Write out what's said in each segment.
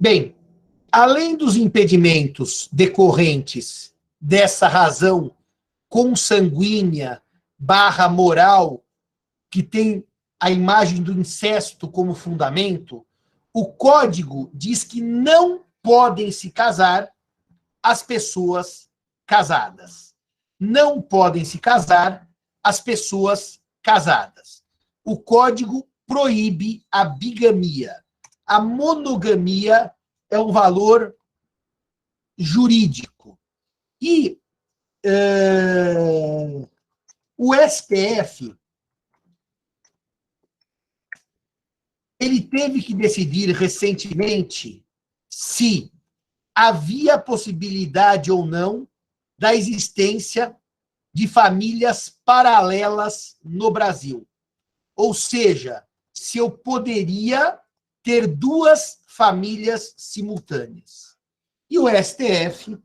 Bem, além dos impedimentos decorrentes dessa razão consanguínea / moral, que tem a imagem do incesto como fundamento, o Código diz que não podem se casar as pessoas casadas. Não podem se casar as pessoas casadas. O Código proíbe a bigamia. A monogamia é um valor jurídico. E o STF ele teve que decidir recentemente se havia possibilidade ou não da existência de famílias paralelas no Brasil. Ou seja, se eu poderia ter duas famílias simultâneas. E o STF,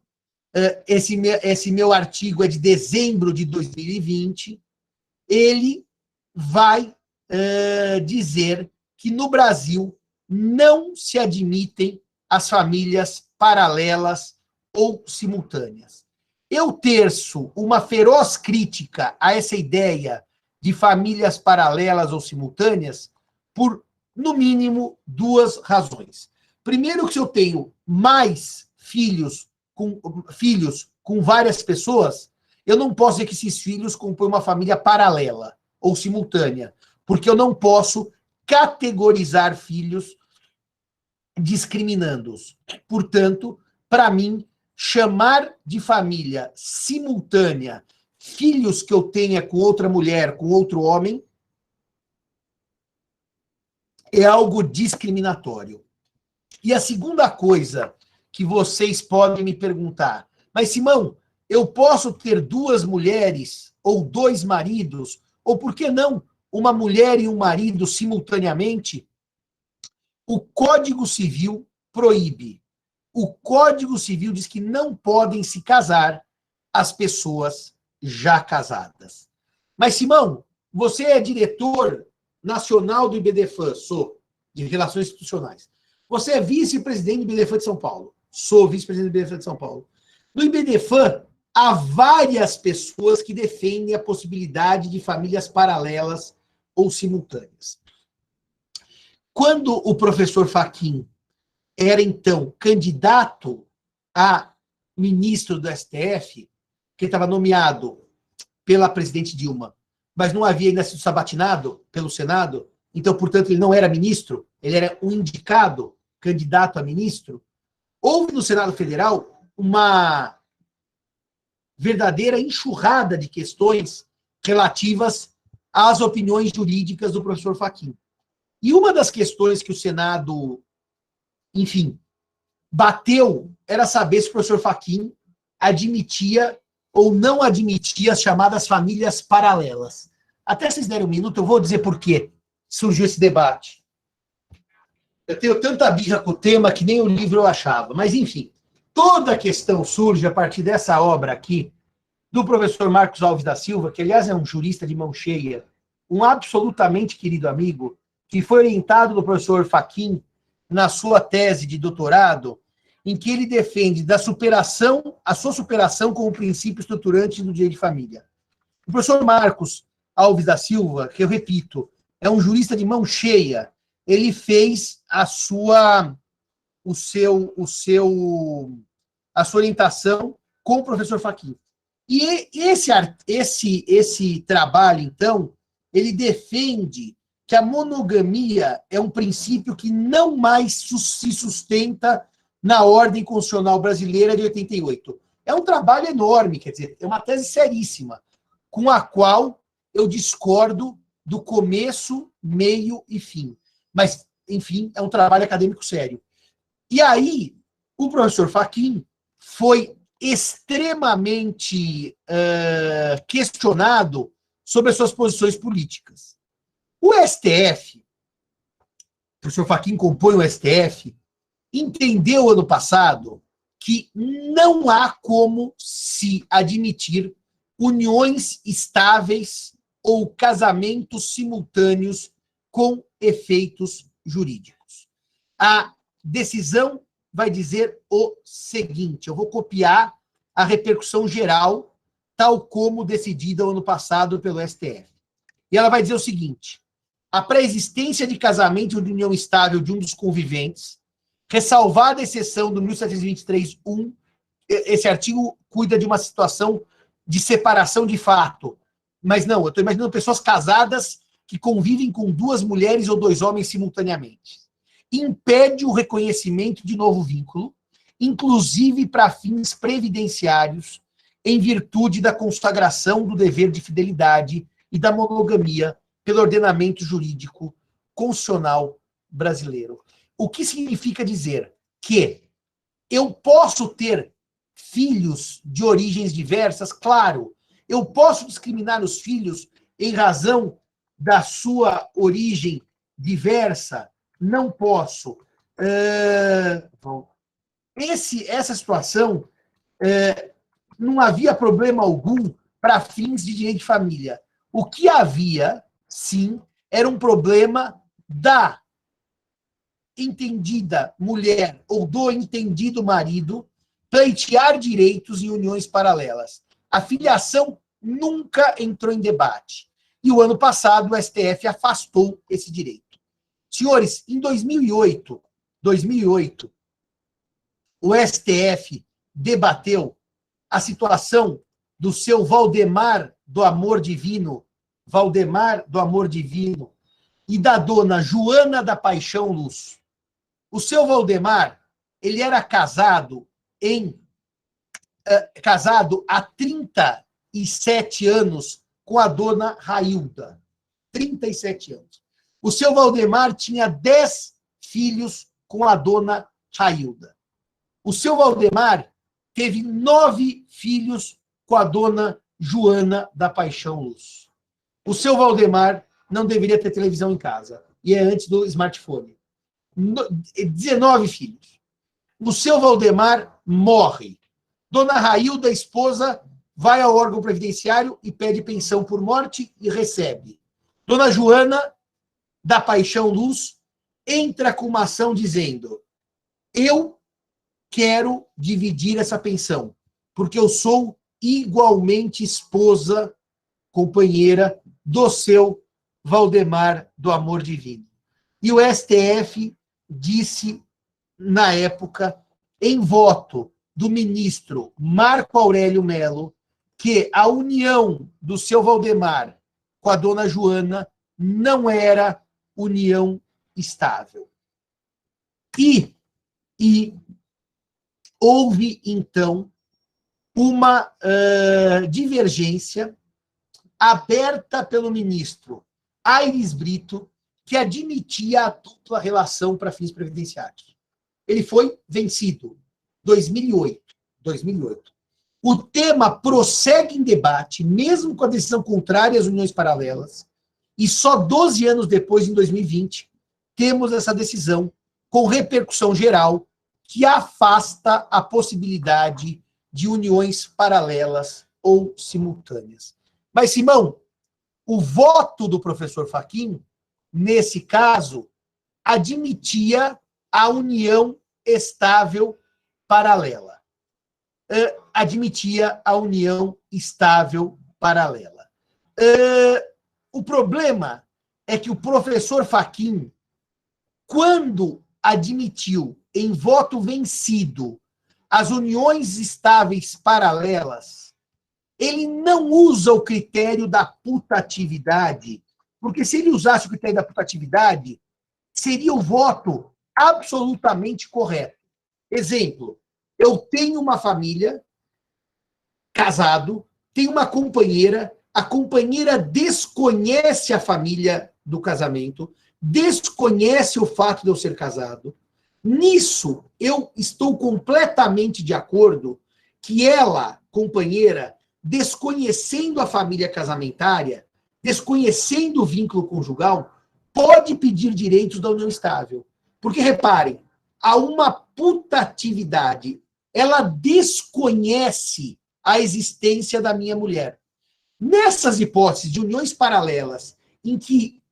esse meu artigo é de dezembro de 2020, ele vai dizer que no Brasil não se admitem as famílias paralelas ou simultâneas. Eu terço uma feroz crítica a essa ideia de famílias paralelas ou simultâneas por, no mínimo, duas razões. Primeiro, que se eu tenho mais filhos com várias pessoas, eu não posso dizer que esses filhos compõem uma família paralela ou simultânea, porque eu não posso categorizar filhos discriminando-os. Portanto, para mim, chamar de família simultânea filhos que eu tenha com outra mulher, com outro homem, é algo discriminatório. E a segunda coisa que vocês podem me perguntar, mas Simão, eu posso ter duas mulheres ou dois maridos, ou por que não uma mulher e um marido simultaneamente? O Código Civil proíbe. O Código Civil diz que não podem se casar as pessoas já casadas. Mas, Simão, você é diretor nacional do IBDFAN, sou, de Relações Institucionais. Você é vice-presidente do IBDFAN de São Paulo. Sou vice-presidente do IBDFAN de São Paulo. No IBDFAN, há várias pessoas que defendem a possibilidade de famílias paralelas ou simultâneas. Quando o professor Fachin era, então, candidato a ministro do STF, que estava nomeado pela presidente Dilma, mas não havia ainda sido sabatinado pelo Senado, então, portanto, ele não era ministro, ele era um indicado candidato a ministro, houve no Senado Federal uma verdadeira enxurrada de questões relativas às opiniões jurídicas do professor Fachin. E uma das questões que o Senado, enfim, bateu era saber se o professor Fachin admitia ou não admitia as chamadas famílias paralelas. Até vocês derem um minuto, eu vou dizer por que surgiu esse debate. Eu tenho tanta birra com o tema que nem o livro eu achava. Mas, enfim, toda a questão surge a partir dessa obra aqui, do professor Marcos Alves da Silva, que, aliás, é um jurista de mão cheia, um absolutamente querido amigo, que foi orientado do professor Fachin na sua tese de doutorado, em que ele defende da superação, a sua superação como princípio estruturante do direito de família. O professor Marcos Alves da Silva, que eu repito, é um jurista de mão cheia, ele fez a sua orientação com o professor Fachin. E esse trabalho, então, ele defende que a monogamia é um princípio que não mais se sustenta na ordem constitucional brasileira de 88. É um trabalho enorme, quer dizer, é uma tese seríssima, com a qual eu discordo do começo, meio e fim. Mas, enfim, é um trabalho acadêmico sério. E aí, o professor Fachin foi extremamente questionado sobre as suas posições políticas. O STF, o professor Fachin compõe o STF, entendeu ano passado que não há como se admitir uniões estáveis ou casamentos simultâneos com efeitos jurídicos. A decisão vai dizer o seguinte, eu vou copiar a repercussão geral, tal como decidida no ano passado pelo STF. E ela vai dizer o seguinte, a pré-existência de casamento ou de união estável de um dos conviventes, ressalvada a exceção do 1723.1, esse artigo cuida de uma situação de separação de fato. Mas não, eu estou imaginando pessoas casadas que convivem com duas mulheres ou dois homens simultaneamente. Impede o reconhecimento de novo vínculo, inclusive para fins previdenciários, em virtude da consagração do dever de fidelidade e da monogamia pelo ordenamento jurídico constitucional brasileiro. O que significa dizer que eu posso ter filhos de origens diversas? Claro, eu posso discriminar os filhos em razão da sua origem diversa? Não posso. Essa situação, não havia problema algum para fins de direito de família. O que havia, sim, era um problema da entendida mulher ou do entendido marido pleitear direitos em uniões paralelas. A filiação nunca entrou em debate. E o ano passado o STF afastou esse direito. Senhores, em 2008, o STF debateu a situação do seu Valdemar do Amor Divino, e da dona Joana da Paixão Luz. O seu Valdemar, ele era casado há 37 anos com a dona Railda. 37 anos. O seu Valdemar tinha 10 filhos com a dona Railda. O seu Valdemar teve 9 filhos com a dona Joana da Paixão Luz. O seu Valdemar não deveria ter televisão em casa. E é antes do smartphone. 19 filhos. O seu Valdemar morre. Dona Railda, esposa, vai ao órgão previdenciário e pede pensão por morte e recebe. Dona Joana da Paixão Luz entra com uma ação dizendo: eu quero dividir essa pensão, porque eu sou igualmente esposa, companheira do seu Valdemar do Amor Divino. E o STF disse, na época, em voto do ministro Marco Aurélio Mello, que a união do seu Valdemar com a dona Joana não era união estável. E houve, então, uma divergência aberta pelo ministro Aires Brito, que admitia a dupla relação para fins previdenciários. Ele foi vencido, 2008. O tema prossegue em debate, mesmo com a decisão contrária às uniões paralelas, e só 12 anos depois, em 2020, temos essa decisão com repercussão geral que afasta a possibilidade de uniões paralelas ou simultâneas. Mas, Simão, o voto do professor Fachin, nesse caso, admitia a união estável paralela. O problema é que o professor Fachin, quando admitiu em voto vencido as uniões estáveis paralelas, ele não usa o critério da putatividade, porque se ele usasse o critério da putatividade, seria o voto absolutamente correto. Exemplo, eu tenho uma família, casado, tenho uma companheira, a companheira desconhece a família do casamento, desconhece o fato de eu ser casado. Nisso, eu estou completamente de acordo que ela, companheira, desconhecendo a família casamentária, desconhecendo o vínculo conjugal, pode pedir direitos da união estável. Porque, reparem, há uma putatividade. Ela desconhece a existência da minha mulher. Nessas hipóteses de uniões paralelas, em que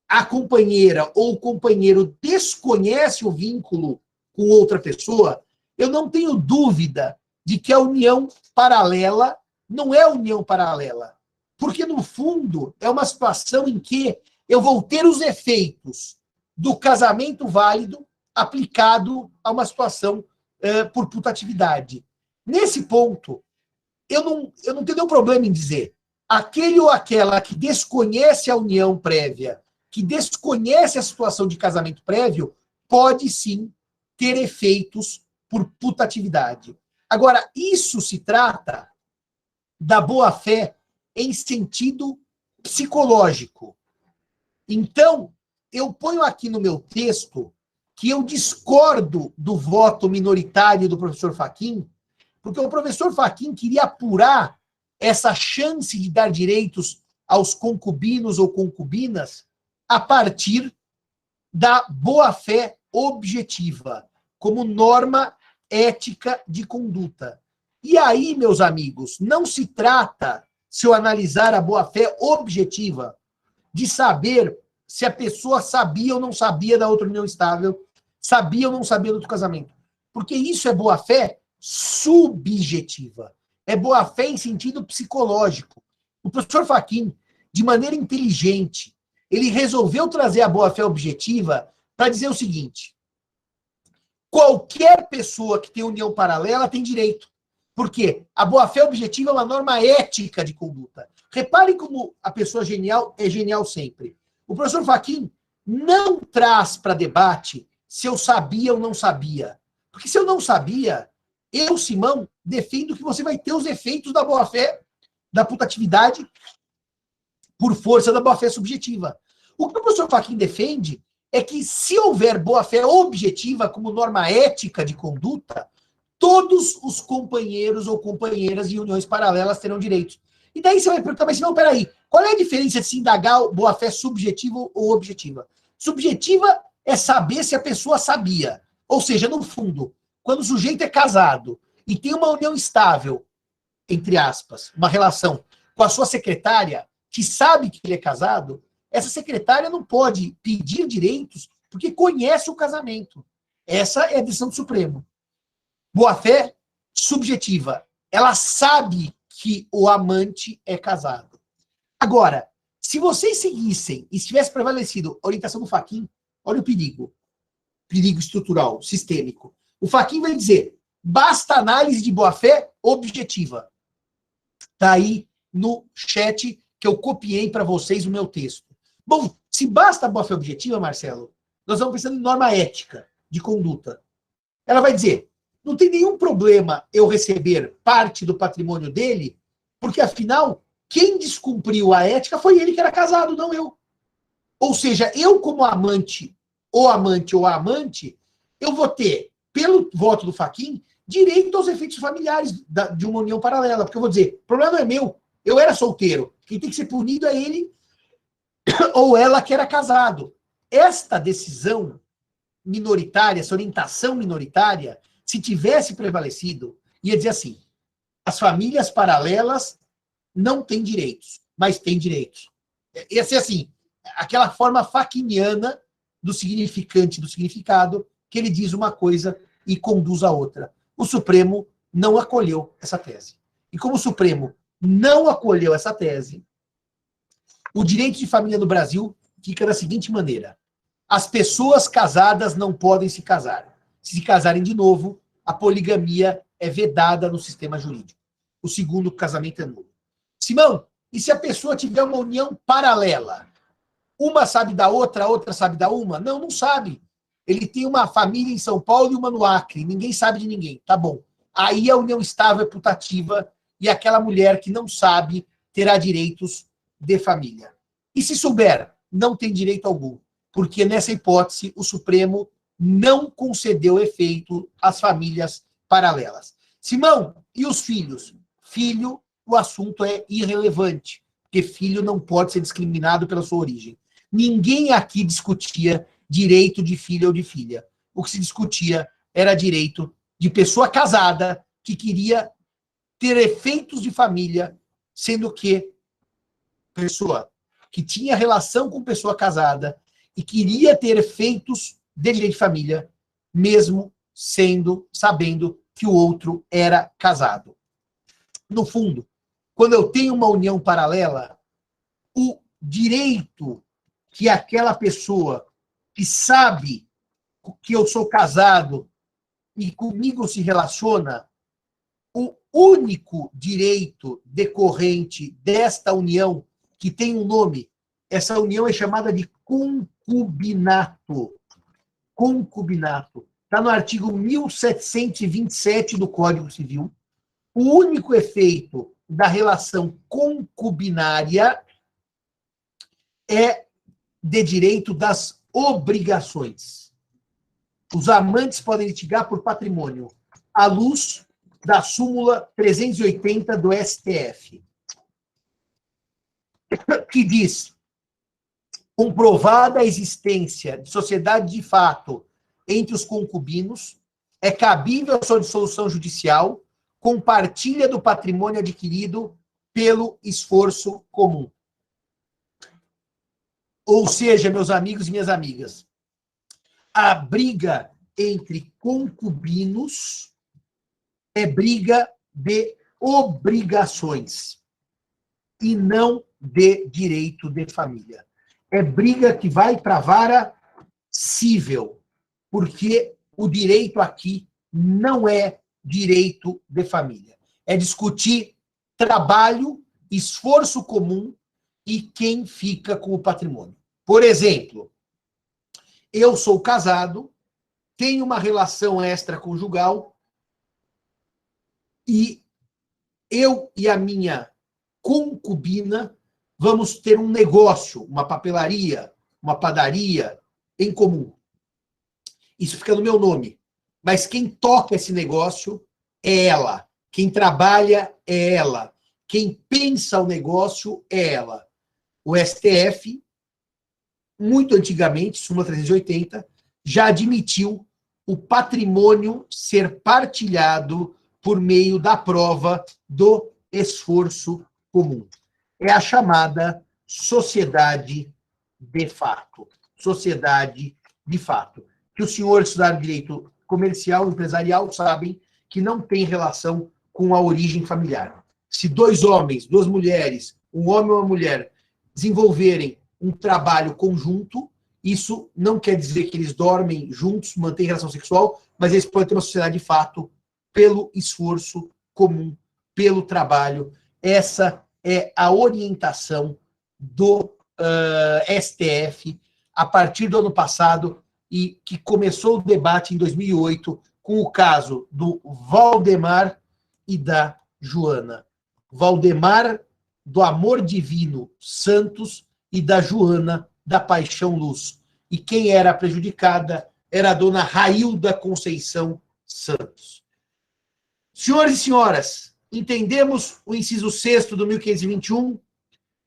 a companheira ou o companheiro desconhece o vínculo com outra pessoa, eu não tenho dúvida de que a união paralela não é união paralela. Porque, no fundo, é uma situação em que eu vou ter os efeitos do casamento válido aplicado a uma situação por putatividade. Nesse ponto, eu não tenho nenhum problema em dizer aquele ou aquela que desconhece a união prévia, que desconhece a situação de casamento prévio, pode sim ter efeitos por putatividade. Agora, isso se trata da boa-fé em sentido psicológico. Então, eu ponho aqui no meu texto que eu discordo do voto minoritário do professor Fachin, porque o professor Fachin queria apurar essa chance de dar direitos aos concubinos ou concubinas a partir da boa-fé objetiva, como norma ética de conduta. E aí, meus amigos, não se trata, se eu analisar a boa-fé objetiva, de saber se a pessoa sabia ou não sabia da outra união estável, sabia ou não sabia do outro casamento. Porque isso é boa-fé subjetiva. É boa-fé em sentido psicológico. O professor Fachin, de maneira inteligente, ele resolveu trazer a boa-fé objetiva para dizer o seguinte: qualquer pessoa que tem união paralela tem direito. Por quê? A boa-fé objetiva é uma norma ética de conduta. Reparem como a pessoa genial é genial sempre. O professor Fachin não traz para debate se eu sabia ou não sabia. Porque se eu não sabia, eu, Simão, defendo que você vai ter os efeitos da boa-fé, da putatividade, por força da boa-fé subjetiva. O que o professor Fachin defende é que se houver boa-fé objetiva como norma ética de conduta, todos os companheiros ou companheiras de uniões paralelas terão direitos. E daí você vai perguntar, mas não, peraí, qual é a diferença de se indagar boa-fé subjetiva ou objetiva? Subjetiva é saber se a pessoa sabia. Ou seja, no fundo, quando o sujeito é casado e tem uma união estável, entre aspas, uma relação com a sua secretária, que sabe que ele é casado, essa secretária não pode pedir direitos porque conhece o casamento. Essa é a decisão do Supremo. Boa-fé subjetiva. Ela sabe que o amante é casado. Agora, se vocês seguissem e se tivesse prevalecido a orientação do Fachin, olha o perigo. Perigo estrutural, sistêmico. O Fachin vai dizer, basta análise de boa-fé objetiva. Está aí no chat que eu copiei para vocês o meu texto. Bom, se basta a boa-fé objetiva, Marcelo, nós vamos pensando em norma ética de conduta. Ela vai dizer, não tem nenhum problema eu receber parte do patrimônio dele, porque, afinal, quem descumpriu a ética foi ele que era casado, não eu. Ou seja, eu como amante ou a amante, eu vou ter, pelo voto do Fachin, direito aos efeitos familiares de uma união paralela. Porque eu vou dizer, o problema não é meu, eu era solteiro. Quem tem que ser punido é ele ou ela que era casado. Esta decisão minoritária, essa orientação minoritária, se tivesse prevalecido, ia dizer assim, as famílias paralelas não têm direitos, mas têm direitos. Ia ser assim, aquela forma faquiniana do significante, do significado, que ele diz uma coisa e conduz a outra. O Supremo não acolheu essa tese. E como o Supremo não acolheu essa tese, o direito de família no Brasil fica da seguinte maneira. As pessoas casadas não podem se casar. Se casarem de novo, a poligamia é vedada no sistema jurídico. O segundo casamento é nulo. Simão, e se a pessoa tiver uma união paralela? Uma sabe da outra, a outra sabe da uma? Não, não sabe. Ele tem uma família em São Paulo e uma no Acre. Ninguém sabe de ninguém. Tá bom. Aí a união estável é putativa e aquela mulher que não sabe terá direitos de família. E se souber, não tem direito algum. Porque nessa hipótese o Supremo não concedeu efeito às famílias paralelas. Simão, e os filhos? Filho, o assunto é irrelevante, porque filho não pode ser discriminado pela sua origem. Ninguém aqui discutia direito de filho ou de filha. O que se discutia era direito de pessoa casada que queria ter efeitos de família, sendo que pessoa que tinha relação com pessoa casada e queria ter efeitos de direito de família, mesmo sabendo que o outro era casado. No fundo, quando eu tenho uma união paralela, o direito que aquela pessoa que sabe que eu sou casado e comigo se relaciona, o único direito decorrente desta união, que tem um nome, essa união é chamada de concubinato. Concubinato. Está no artigo 1727 do Código Civil. O único efeito da relação concubinária é de direito das obrigações. Os amantes podem litigar por patrimônio, à luz da súmula 380 do STF, que diz: comprovada a existência de sociedade de fato entre os concubinos, é cabível a sua dissolução judicial com partilha do patrimônio adquirido pelo esforço comum. Ou seja, meus amigos e minhas amigas, a briga entre concubinos é briga de obrigações e não de direito de família. É briga que vai para a vara cível, porque o direito aqui não é direito de família. É discutir trabalho, esforço comum e quem fica com o patrimônio. Por exemplo, eu sou casado, tenho uma relação extraconjugal e eu e a minha concubina vamos ter um negócio, uma papelaria, uma padaria em comum. Isso fica no meu nome. Mas quem toca esse negócio é ela. Quem trabalha é ela. Quem pensa o negócio é ela. O STF, muito antigamente, súmula 380, já admitiu o patrimônio ser partilhado por meio da prova do esforço comum. É a chamada sociedade de fato. Sociedade de fato. Que os senhores estudaram direito comercial e empresarial sabem que não tem relação com a origem familiar. Se dois homens, duas mulheres, um homem e uma mulher, desenvolverem um trabalho conjunto, isso não quer dizer que eles dormem juntos, mantêm relação sexual, mas eles podem ter uma sociedade de fato pelo esforço comum, pelo trabalho. Essa é a orientação do STF a partir do ano passado e que começou o debate em 2008 com o caso do Valdemar e da Joana. Valdemar, do Amor Divino Santos, e da Joana, da Paixão Luz. E quem era prejudicada era a dona Railda Conceição Santos. Senhores e senhoras, entendemos o inciso 6º do 1521,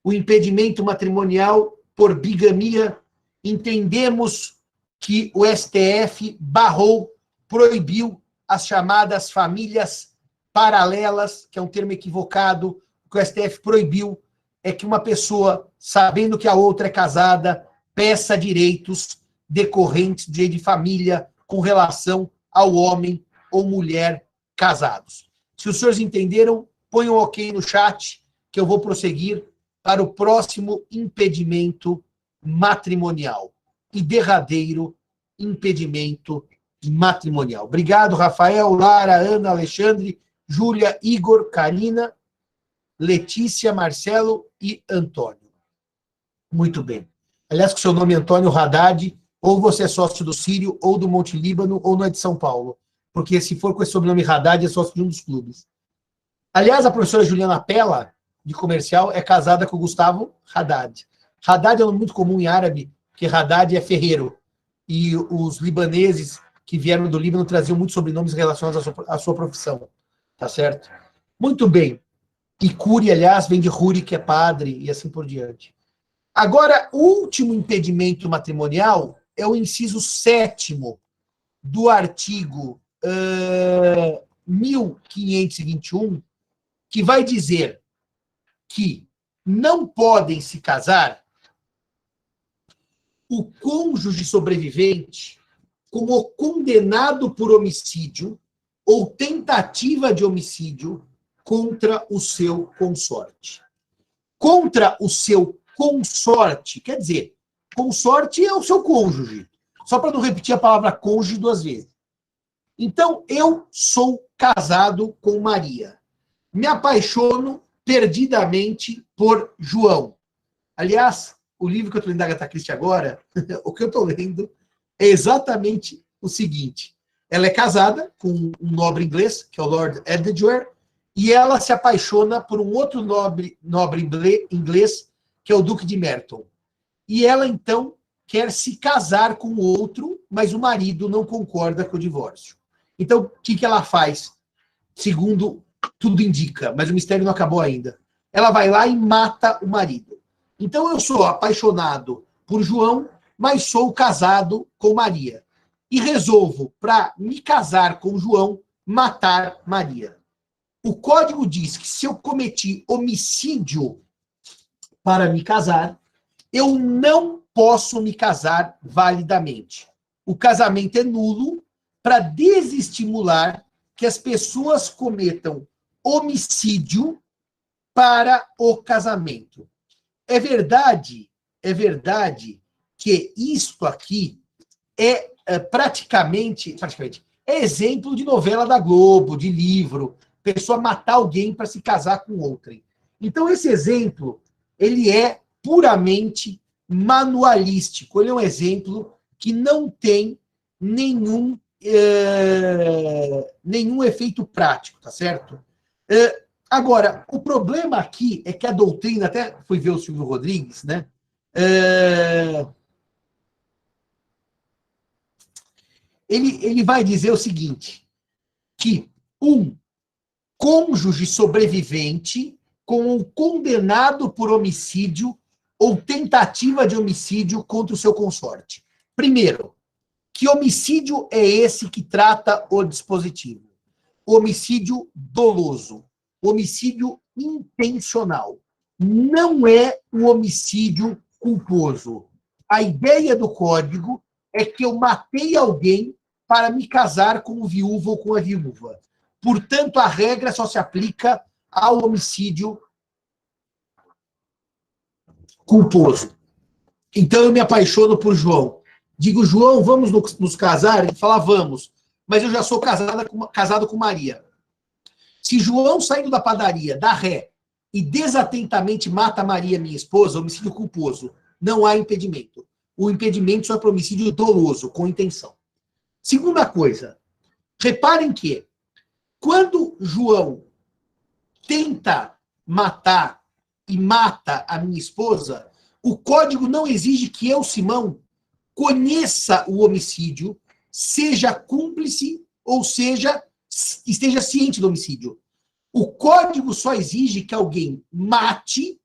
o impedimento matrimonial por bigamia, entendemos que o STF barrou, proibiu as chamadas famílias paralelas, que é um termo equivocado. O que o STF proibiu é que uma pessoa, sabendo que a outra é casada, peça direitos decorrentes de direito de família com relação ao homem ou mulher casados. Se os senhores entenderam, ponham um ok no chat, que eu vou prosseguir para o próximo impedimento matrimonial e derradeiro impedimento matrimonial. Obrigado, Rafael, Lara, Ana, Alexandre, Júlia, Igor, Karina, Letícia, Marcelo e Antônio. Muito bem. Aliás, com o seu nome é Antônio Haddad, ou você é sócio do Sírio, ou do Monte Líbano, ou não é de São Paulo. Porque se for com esse sobrenome Haddad, é sócio de um dos clubes. Aliás, a professora Juliana Pella, de comercial, é casada com o Gustavo Haddad. Haddad é um nome muito comum em árabe, porque Haddad é ferreiro. E os libaneses que vieram do Líbano traziam muitos sobrenomes relacionados à sua profissão. Tá certo? Muito bem. E Curi, aliás, vem de Huri, que é padre, e assim por diante. Agora, o último impedimento matrimonial é o inciso 7º do artigo 1521, que vai dizer que não podem se casar o cônjuge sobrevivente como condenado por homicídio ou tentativa de homicídio contra o seu consorte. Contra o seu consorte, quer dizer, consorte é o seu cônjuge. Só para não repetir a palavra cônjuge duas vezes. Então, eu sou casado com Maria. Me apaixono perdidamente por João. Aliás, o livro que eu estou lendo da Agatha Christie agora, o que eu estou lendo é exatamente o seguinte. Ela é casada com um nobre inglês, que é o Lord Edgware, e ela se apaixona por um outro nobre inglês, que é o Duque de Merton. E ela, então, quer se casar com o outro, mas o marido não concorda com o divórcio. Então, o que ela faz? Segundo tudo indica, mas o mistério não acabou ainda. Ela vai lá e mata o marido. Então, eu sou apaixonado por João, mas sou casado com Maria. E resolvo, para me casar com João, matar Maria. O código diz que se eu cometi homicídio para me casar, eu não posso me casar validamente. O casamento é nulo para desestimular que as pessoas cometam homicídio para o casamento. É verdade que isto aqui é praticamente é exemplo de novela da Globo, de livro, pessoa matar alguém para se casar com outrem. Então, esse exemplo, ele é puramente manualístico. Ele é um exemplo que não tem nenhum efeito prático, tá certo? Agora, o problema aqui é que a doutrina, até fui ver o Silvio Rodrigues, né? Ele vai dizer o seguinte, que um cônjuge sobrevivente com um condenado por homicídio ou tentativa de homicídio contra o seu consorte. Primeiro, que homicídio é esse que trata o dispositivo? Homicídio doloso, homicídio intencional. Não é o homicídio culposo. A ideia do código é que eu matei alguém para me casar com o viúvo ou com a viúva. Portanto, a regra só se aplica ao homicídio culposo. Então, eu me apaixono por João. Digo, João, vamos nos casar? Ele fala, vamos. Mas eu já sou casado com Maria. Se João, saindo da padaria, dá ré e desatentamente mata Maria, minha esposa, homicídio culposo, não há impedimento. O impedimento só é para homicídio doloso, com intenção. Segunda coisa, reparem que quando João tenta matar e mata a minha esposa, o código não exige que eu, Simão, conheça o homicídio, seja cúmplice ou seja, esteja ciente do homicídio. O código só exige que alguém mate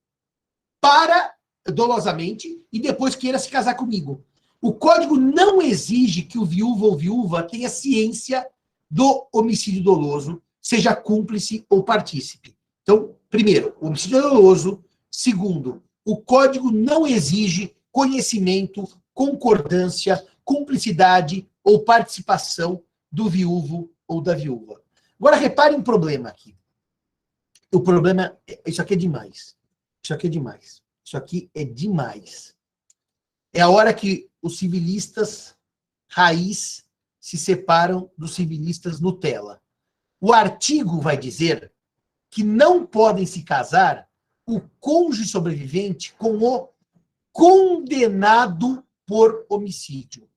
dolosamente e depois queira se casar comigo. O código não exige que o viúvo ou viúva tenha ciência do homicídio doloso, seja cúmplice ou partícipe. Então, primeiro, o homicídio é doloso. Segundo, o código não exige conhecimento, concordância, cumplicidade ou participação do viúvo ou da viúva. Agora, reparem um problema aqui. O problema isso aqui é demais. Isso aqui é demais. Isso aqui é demais. É a hora que os civilistas raiz se separam dos civilistas Nutella. O artigo vai dizer que não podem se casar o cônjuge sobrevivente com o condenado por homicídio.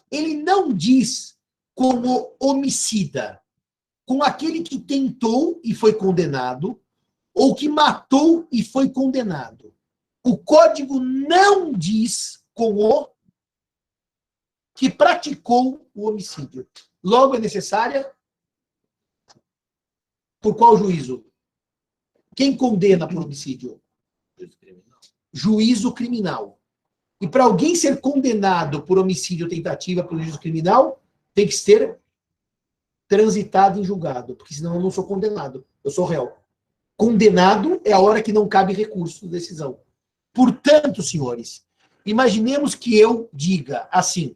Ele não diz com o homicida, com aquele que tentou e foi condenado, ou que matou e foi condenado. O código não diz com o que praticou o homicídio. Logo, é necessária por qual juízo? Quem condena por homicídio? Juízo criminal. E para alguém ser condenado por homicídio ou tentativa pelo juízo criminal, tem que ser transitado em julgado, porque senão eu não sou condenado, eu sou réu. Condenado é a hora que não cabe recurso de decisão. Portanto, senhores, imaginemos que eu diga assim,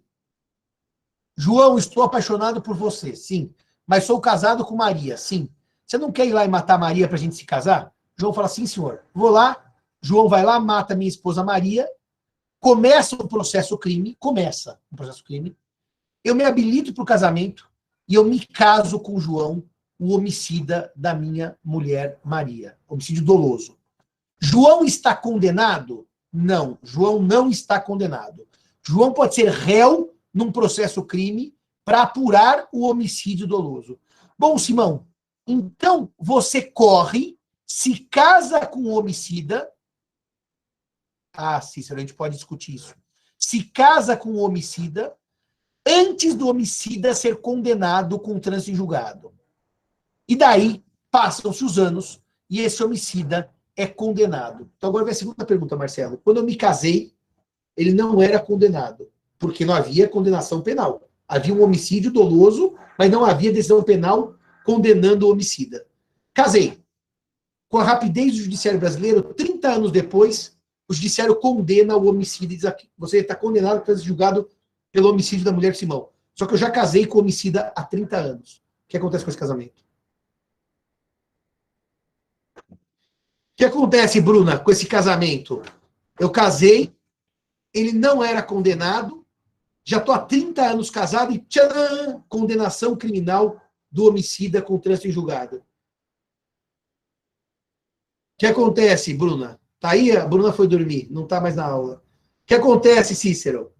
João, estou apaixonado por você. Sim. Mas sou casado com Maria. Sim. Você não quer ir lá e matar Maria para a gente se casar? João fala, sim, senhor. Vou lá. João vai lá, mata minha esposa Maria. Começa um processo crime. Eu me habilito para o casamento e eu me caso com João, o homicida da minha mulher Maria. Homicídio doloso. João está condenado? Não. João não está condenado. João pode ser réu num processo crime para apurar o homicídio doloso. Bom, Simão, então você corre, se casa com o homicida. Ah, Cícero, a gente pode discutir isso. Se casa com o homicida antes do homicida ser condenado com trânsito em julgado. E daí passam-se os anos e esse homicida é condenado. Então agora vem a segunda pergunta, Marcelo. Quando eu me casei, ele não era condenado, porque não havia condenação penal. Havia um homicídio doloso, mas não havia decisão penal condenando o homicida. Casei. Com a rapidez do judiciário brasileiro, 30 anos depois, o judiciário condena o homicida e diz aqui, você está condenado para ser julgado pelo homicídio da mulher Simão. Só que eu já casei com o homicida há 30 anos. O que acontece com esse casamento? O que acontece, Bruna, com esse casamento? Eu casei, ele não era condenado, já estou há 30 anos casado e tcharam, condenação criminal do homicida com trânsito em julgado. O que acontece, Bruna? Tá aí? A Bruna foi dormir, não está mais na aula. O que acontece, Cícero?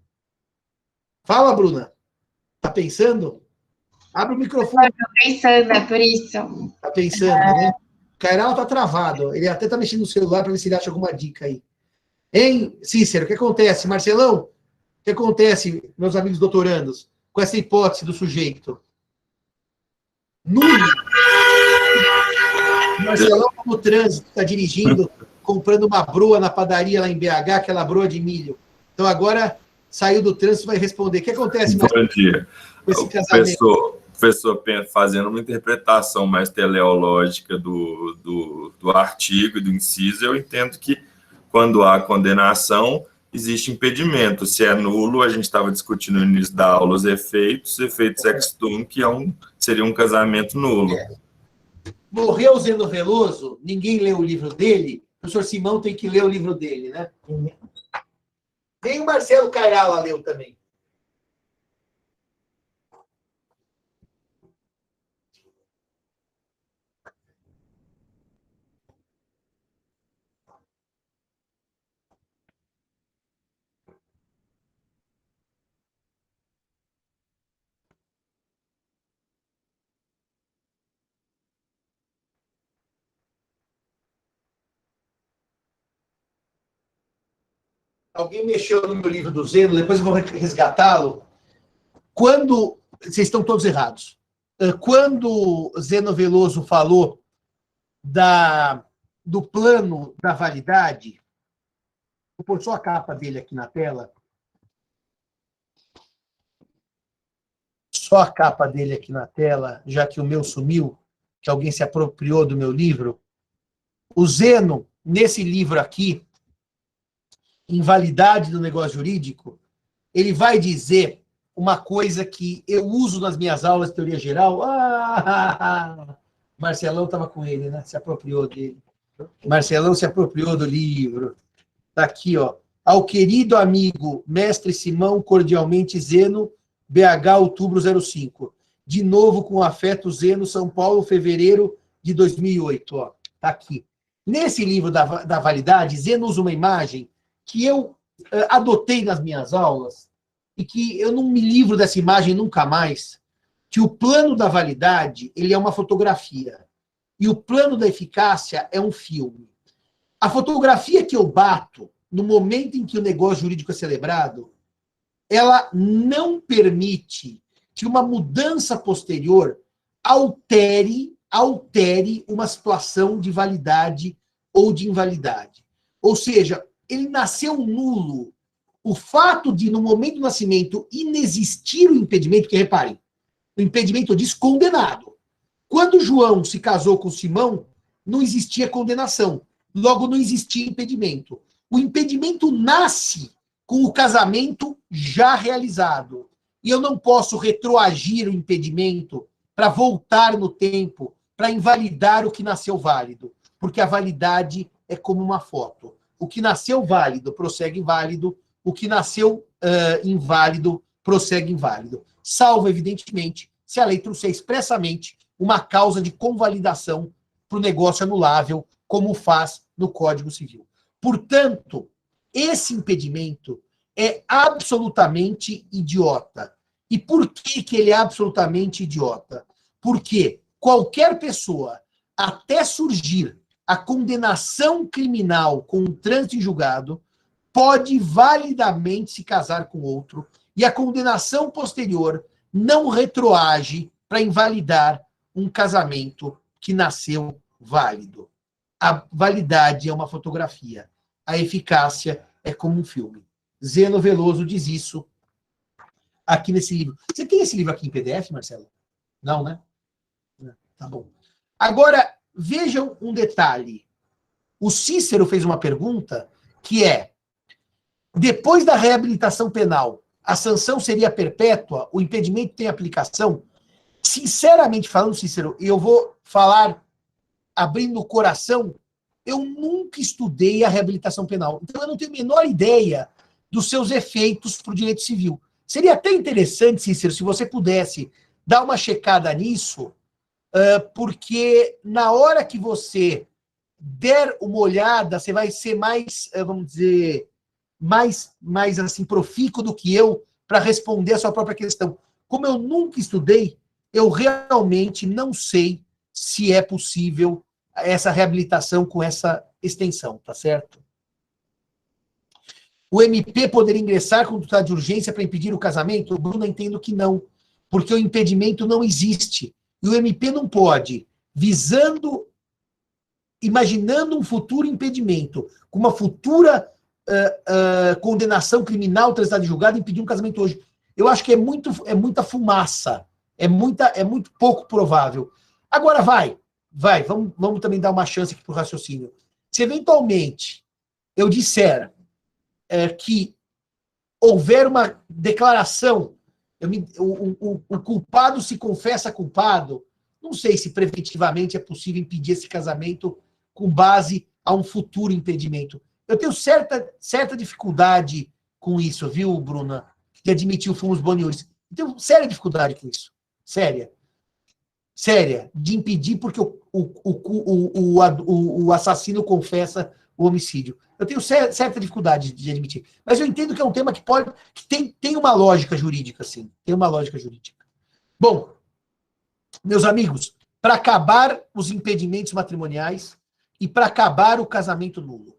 Fala, Bruna. Tá pensando? Abre o microfone. Estou pensando, é por isso. Tá pensando, né? O Cairala tá travado. Ele até tá mexendo no celular para ver se ele acha alguma dica aí. Hein, Cícero? O que acontece? Marcelão? O que acontece, meus amigos doutorandos, com essa hipótese do sujeito? Nulo. Marcelão tá no trânsito, tá dirigindo, comprando uma broa na padaria lá em BH, aquela broa de milho. Então agora saiu do trânsito e vai responder. O que acontece, Bom dia. com esse casamento? O professor fazendo uma interpretação mais teleológica do artigo e do inciso, eu entendo que quando há condenação, existe impedimento. Se é nulo, a gente estava discutindo no início da aula os efeitos ex tunc, que seria um casamento nulo. Morreu Zeno Veloso, ninguém leu o livro dele, o professor Simão tem que ler o livro dele, né? Nem o Marcelo Cairala leu também. Alguém mexeu no meu livro do Zeno, depois eu vou resgatá-lo. Quando. Vocês estão todos errados. Quando Zeno Veloso falou do plano da validade, vou pôr só a capa dele aqui na tela. Só a capa dele aqui na tela, já que o meu sumiu, que alguém se apropriou do meu livro. O Zeno, nesse livro aqui, Invalidade do Negócio Jurídico, ele vai dizer uma coisa que eu uso nas minhas aulas de teoria geral. Marcelão estava com ele, né? Se apropriou dele. Marcelão se apropriou do livro. Está aqui, ó. Ao querido amigo mestre Simão, cordialmente Zeno, BH, outubro 05. De novo, com afeto, Zeno, São Paulo, fevereiro de 2008. Ó, tá aqui. Nesse livro da validade, Zeno usa uma imagem que eu adotei nas minhas aulas e que eu não me livro dessa imagem nunca mais, que o plano da validade ele é uma fotografia e o plano da eficácia é um filme. A fotografia que eu bato no momento em que o negócio jurídico é celebrado, ela não permite que uma mudança posterior altere uma situação de validade ou de invalidade. Ou seja, ele nasceu nulo. O fato de, no momento do nascimento, inexistir o impedimento, que reparem, o impedimento diz condenado. Quando João se casou com Simão, não existia condenação. Logo, não existia impedimento. O impedimento nasce com o casamento já realizado. e eu não posso retroagir o impedimento para voltar no tempo, para invalidar o que nasceu válido, porque a validade é como uma foto. O que nasceu válido prossegue válido, o que nasceu inválido prossegue inválido. Salvo, evidentemente, se a lei trouxer expressamente uma causa de convalidação para o negócio anulável, como faz no Código Civil. Portanto, esse impedimento é absolutamente idiota. E por que ele é absolutamente idiota? Porque qualquer pessoa, até surgir a condenação criminal com um trânsito em julgado, pode validamente se casar com outro e a condenação posterior não retroage para invalidar um casamento que nasceu válido. A validade é uma fotografia. A eficácia é como um filme. Zeno Veloso diz isso aqui nesse livro. Você tem esse livro aqui em PDF, Marcelo? Não, né? Tá bom. Agora, vejam um detalhe. O Cícero fez uma pergunta que é: depois da reabilitação penal, a sanção seria perpétua? O impedimento tem aplicação? Sinceramente falando, Cícero, eu vou falar abrindo o coração, eu nunca estudei a reabilitação penal. Então, eu não tenho a menor ideia dos seus efeitos para o direito civil. Seria até interessante, Cícero, se você pudesse dar uma checada nisso, porque na hora que você der uma olhada, você vai ser mais, vamos dizer, mais assim, profícuo do que eu para responder a sua própria questão. Como eu nunca estudei, eu realmente não sei se é possível essa reabilitação com essa extensão, tá certo? O MP poderia ingressar com tutela de urgência para impedir o casamento? Bruno, entendo que não, porque o impedimento não existe. E o MP não pode, imaginando um futuro impedimento, com uma futura condenação criminal transitada em julgado, impedir um casamento hoje. Eu acho que é muita fumaça, é muito pouco provável. Agora vamos também dar uma chance aqui para o raciocínio. Se eventualmente eu disser que houver uma declaração, o culpado se confessa culpado, não sei se preventivamente é possível impedir esse casamento com base a um futuro impedimento. Eu tenho certa dificuldade com isso, viu, Bruna? De admitir o fumus boniuris. Eu tenho séria dificuldade com isso. Séria, de impedir porque o assassino confessa o homicídio. Eu tenho certa dificuldade de admitir. Mas eu entendo que é um tema que tem uma lógica jurídica, sim. Tem uma lógica jurídica. Bom, meus amigos, para acabar os impedimentos matrimoniais e para acabar o casamento nulo,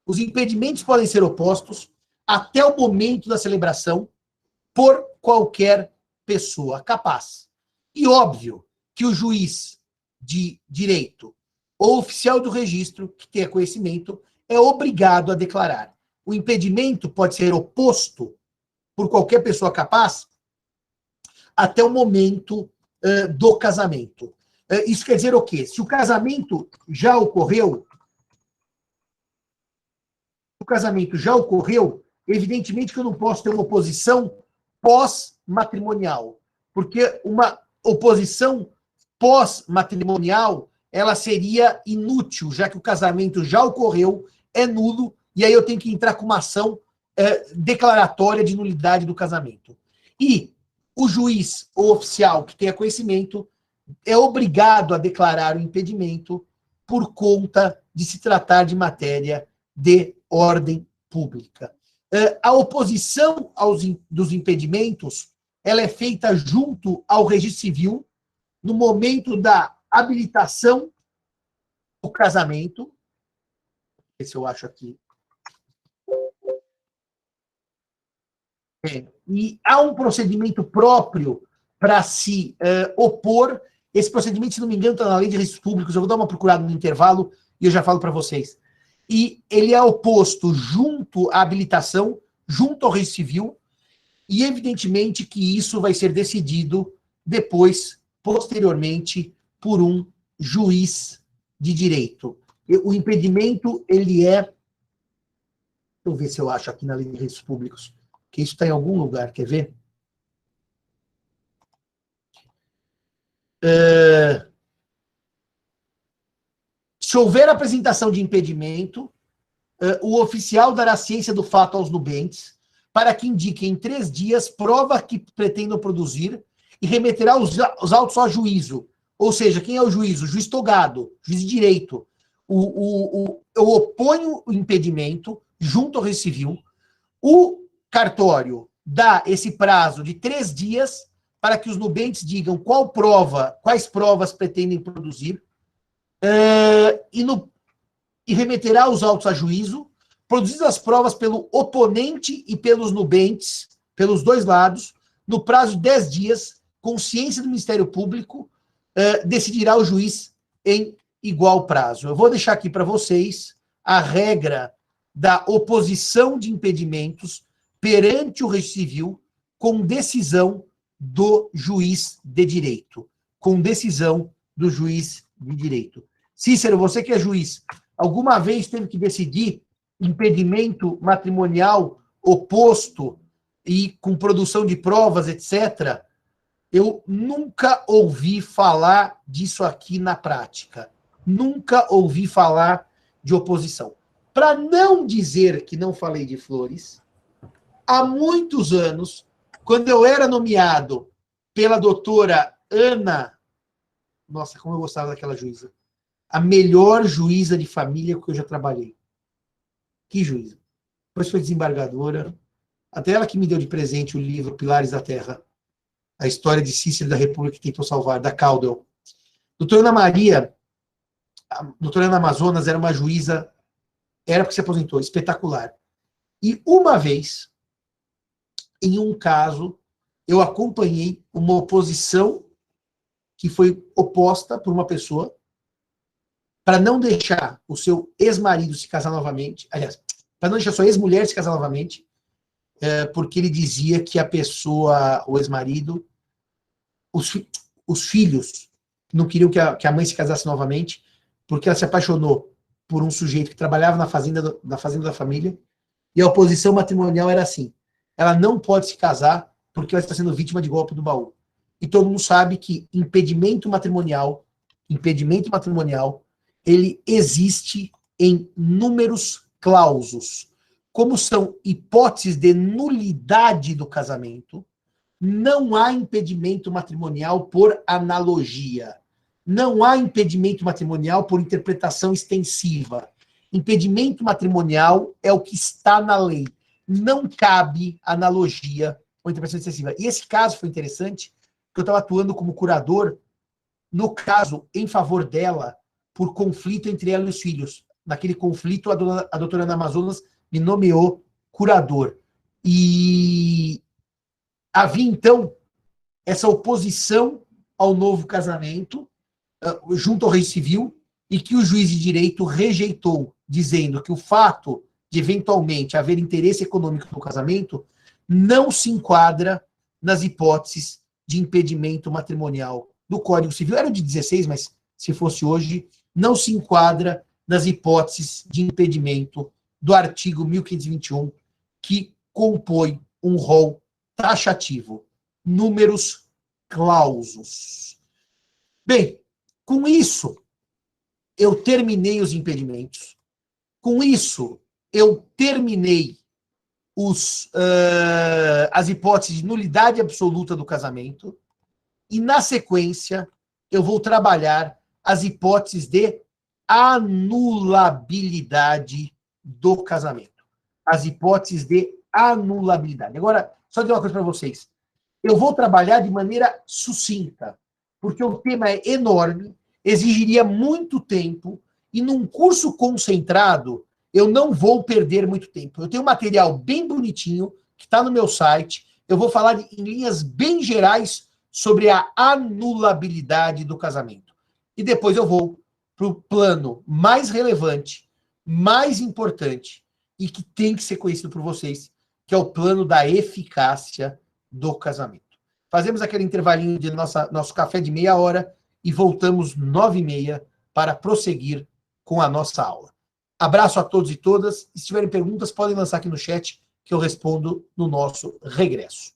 os impedimentos podem ser opostos até o momento da celebração por qualquer pessoa capaz. E óbvio que o juiz de direito ou oficial do registro, que tenha conhecimento, é obrigado a declarar. O impedimento pode ser oposto por qualquer pessoa capaz até o momento do casamento. Isso quer dizer o quê? Se o casamento já ocorreu, evidentemente que eu não posso ter uma oposição pós-matrimonial, porque uma oposição pós-matrimonial, ela seria inútil, já que o casamento já ocorreu, é nulo, e aí eu tenho que entrar com uma ação declaratória de nulidade do casamento. E o juiz ou oficial que tenha conhecimento é obrigado a declarar o impedimento por conta de se tratar de matéria de ordem pública. A oposição dos impedimentos, ela é feita junto ao registro civil, no momento da habilitação do casamento. Esse eu acho aqui. E há um procedimento próprio para se opor. Esse procedimento, se não me engano, está na Lei de Registros Públicos. Eu vou dar uma procurada no intervalo e eu já falo para vocês. E ele é oposto junto à habilitação, junto ao registro civil, e evidentemente que isso vai ser decidido depois, posteriormente, por um juiz de direito. O impedimento, ele é... Deixa eu ver se eu acho aqui na Lei de Registros Públicos, que isso está em algum lugar, quer ver? Se houver apresentação de impedimento, o oficial dará ciência do fato aos nubentes, para que indiquem em 3 dias prova que pretendam produzir e remeterá os autos ao juízo. Ou seja, quem é o juiz? O juiz togado, juiz de direito. Eu oponho o impedimento junto ao Registro Civil. O cartório dá esse prazo de 3 dias para que os nubentes digam quais provas pretendem produzir e remeterá os autos a juízo, produzidas as provas pelo oponente e pelos nubentes, pelos dois lados, no prazo de 10 dias, com ciência do Ministério Público, decidirá o juiz em igual prazo. Eu vou deixar aqui para vocês a regra da oposição de impedimentos perante o Registro Civil com decisão do juiz de direito. Com decisão do juiz de direito. Cícero, você que é juiz, alguma vez teve que decidir impedimento matrimonial oposto e com produção de provas, etc.? Eu nunca ouvi falar disso aqui na prática. Nunca ouvi falar de oposição. Para não dizer que não falei de flores, há muitos anos, quando eu era nomeado pela doutora Ana, nossa, como eu gostava daquela juíza, a melhor juíza de família que eu já trabalhei. Que juíza. Depois foi desembargadora, até ela que me deu de presente o livro Pilares da Terra, a história de Cícero da República que tentou salvar, da Caldwell. Doutora Ana Maria, a doutora Ana Amazonas era uma juíza, era porque se aposentou, espetacular. E uma vez, em um caso, eu acompanhei uma oposição que foi oposta por uma pessoa para não deixar o seu ex-marido se casar novamente, aliás, para não deixar sua ex-mulher se casar novamente, porque ele dizia que a pessoa, o ex-marido, os filhos não queriam que a mãe se casasse novamente, porque ela se apaixonou por um sujeito que trabalhava na fazenda da família, e a oposição matrimonial era assim: ela não pode se casar porque ela está sendo vítima de golpe do baú. E todo mundo sabe que impedimento matrimonial, ele existe em números clausos. Como são hipóteses de nulidade do casamento, não há impedimento matrimonial por analogia. Não há impedimento matrimonial por interpretação extensiva. Impedimento matrimonial é o que está na lei. Não cabe analogia ou interpretação extensiva. E esse caso foi interessante, porque eu estava atuando como curador, no caso, em favor dela, por conflito entre ela e os filhos. Naquele conflito, a doutora Ana Amazonas me nomeou curador. E havia, então, essa oposição ao novo casamento, junto ao Registro Civil, e que o juiz de direito rejeitou, dizendo que o fato de, eventualmente, haver interesse econômico no casamento não se enquadra nas hipóteses de impedimento matrimonial do Código Civil. Era de 16, mas se fosse hoje, não se enquadra nas hipóteses de impedimento do artigo 1521, que compõe um rol taxativo, números clausos. Bem, com isso, eu terminei os impedimentos. Com isso, eu terminei as hipóteses de nulidade absoluta do casamento e, na sequência, eu vou trabalhar as hipóteses de anulabilidade do casamento. As hipóteses de anulabilidade. Agora, só dizer uma coisa para vocês. Eu vou trabalhar de maneira sucinta, porque o tema é enorme, exigiria muito tempo, e num curso concentrado, eu não vou perder muito tempo. Eu tenho um material bem bonitinho, que está no meu site. Eu vou falar em linhas bem gerais sobre a anulabilidade do casamento. E depois eu vou para o plano mais relevante, mais importante, e que tem que ser conhecido por vocês, que é o plano da eficácia do casamento. Fazemos aquele intervalinho de nosso café de meia hora e voltamos 9h30 para prosseguir com a nossa aula. Abraço a todos e todas. Se tiverem perguntas, podem lançar aqui no chat, que eu respondo no nosso regresso.